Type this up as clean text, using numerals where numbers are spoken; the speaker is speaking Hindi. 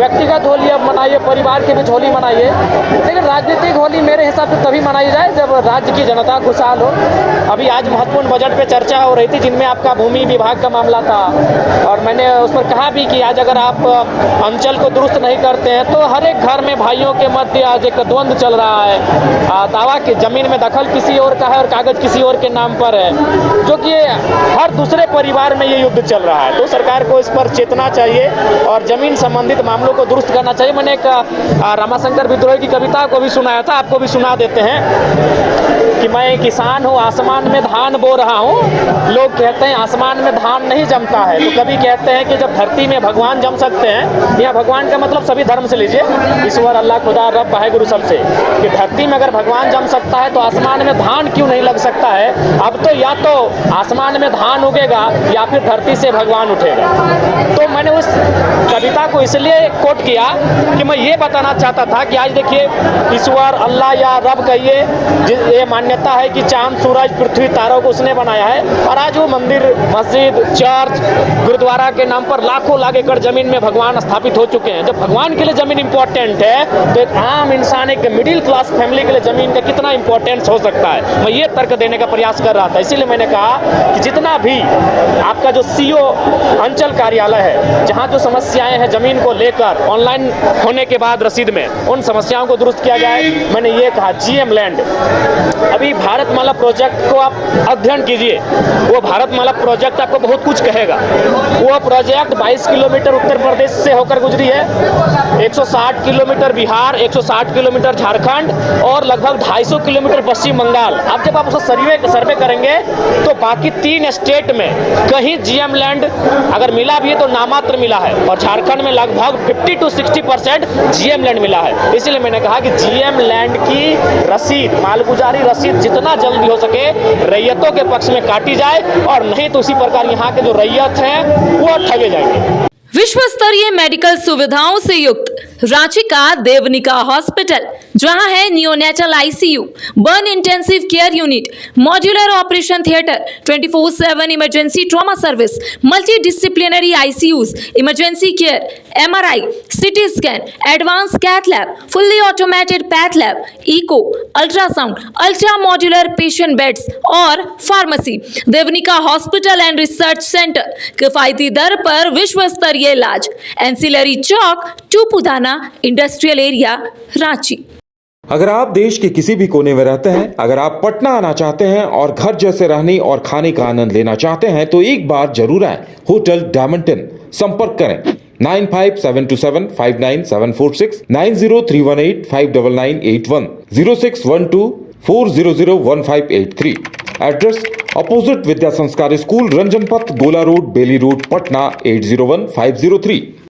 व्यक्तिगत होली अब मनाइए, परिवार के बीच होली मनाइए, लेकिन राजनीतिक होली मेरे हिसाब से तभी मनाई जाए जब राज्य की जनता खुशहाल हो। अभी आज महत्वपूर्ण बजट पे चर्चा हो रही थी जिनमें आपका भूमि विभाग का मामला था, और मैंने उस पर कहा भी कि आज अगर आप अंचल को दुरुस्त नहीं करते हैं तो हर एक घर में भाइयों के मध्य आज एक द्वंद्व चल रहा है। दावा कि जमीन में दखल किसी और का है और कागज किसी और के नाम पर है, जो कि हर दूसरे परिवार में ये युद्ध चल रहा है। तो सरकार को इस पर चेतना चाहिए और जमीन संबंधित मामलों को दुरुस्त करना चाहिए। मैंने एक रमाशंकर विद्रोही की कविता को भी सुनाया था, आपको भी सुना देते हैं कि मैं किसान हूँ, आसमान में धान बो रहा हूँ। लोग कहते हैं आसमान में धान नहीं जमता है, तो कभी कहते हैं कि जब धरती में भगवान जम सकते हैं, या भगवान का मतलब सभी धर्म से लीजिए, ईश्वर, अल्लाह, खुदा, रब, वाहेगुरु सबसे, कि धरती में अगर भगवान जम सकता है तो आसमान में धान क्यों नहीं लग सकता है। अब तो या तो आसमान में धान उगेगा या फिर धरती से भगवान उठेगा। तो मैंने उस कविता को इसलिए कोट किया कि मैं ये बताना चाहता था कि आज देखिए ईश्वर, अल्लाह या रब कहिए, ये मान्यता है कि चांद, सूरज, पृथ्वी, तारों को उसने बनाया है, और आज वो मंदिर, मस्जिद, चर्च, गुरुद्वारा के नाम पर लाखों लाख एकड़ जमीन में भगवान स्थापित हो चुके हैं। जब भगवान के लिए जमीन इंपॉर्टेंट है तो एक आम इंसान, एक मिडिल क्लास फैमिली के लिए जमीन का कितना इंपॉर्टेंस हो सकता है। मैं ये तर्क देने का प्रयास कर रहा था। इसीलिए मैंने कहा कि जितना भी आपका जो सीओ अंचल कार्यालय है, जहाँ जो समस्याएं हैं जमीन को लेकर ऑनलाइन होने के बाद रसीद में, उन समस्याओं को दुरुस्त किया जाए। मैंने ये कहा जीएम लैंड, अभी भारतमाला प्रोजेक्ट को आप अध्ययन कीजिए, वो भारतमाला प्रोजेक्ट आपको बहुत कुछ कहेगा। वो प्रोजेक्ट 22 किलोमीटर उत्तर प्रदेश से होकर गुजरी है, 160 किलोमीटर बिहार, 160 किलोमीटर झारखंड और लगभग 250 किलोमीटर पश्चिम बंगाल। अब जब आप उसका सर्वे करेंगे तो बाकी 3 स्टेट में कहीं जीएम लैंड अगर मिला भी है तो नामात्र मिला है, और झारखंड में लगभग 50 to 60% जीएम लैंड मिला है। इसलिए मैंने कहा कि जीएम लैंड की रसीद, मालगुजारी रसीद जितना जल्दी हो सके रैयतों के पक्ष में काटी जाए, और नहीं तो उसी प्रकार यहाँ के जो रैयत हैं वो ठगे जाएंगे। विश्व स्तरीय मेडिकल सुविधाओं से युक्त रांची का देवनिका हॉस्पिटल, जहां है neonatal ICU, burn intensive care unit, modular operation theatre, 24/7 emergency trauma service, multi disciplinary ICUs, emergency care, MRI, CT scan, advance cath lab, fully automated path lab, echo, ultrasound, ultra modular patient beds और pharmacy. Devnika hospital and research centre, किफायती दर पर विश्व स्तरीय इलाज, ancillary Chowk, Tupudana industrial area, Ranchi. अगर आप देश के किसी भी कोने में रहते हैं, अगर आप पटना आना चाहते हैं और घर जैसे रहने और खाने का आनंद लेना चाहते हैं तो एक बार जरूर आए होटल डायमंटन। संपर्क करें 9572759746, 9031859981, 0612400158 एड्रेस अपोजिट विद्या संस्कार स्कूल, रंजन पथ, गोला रोड, बेली रोड, पटना 801503।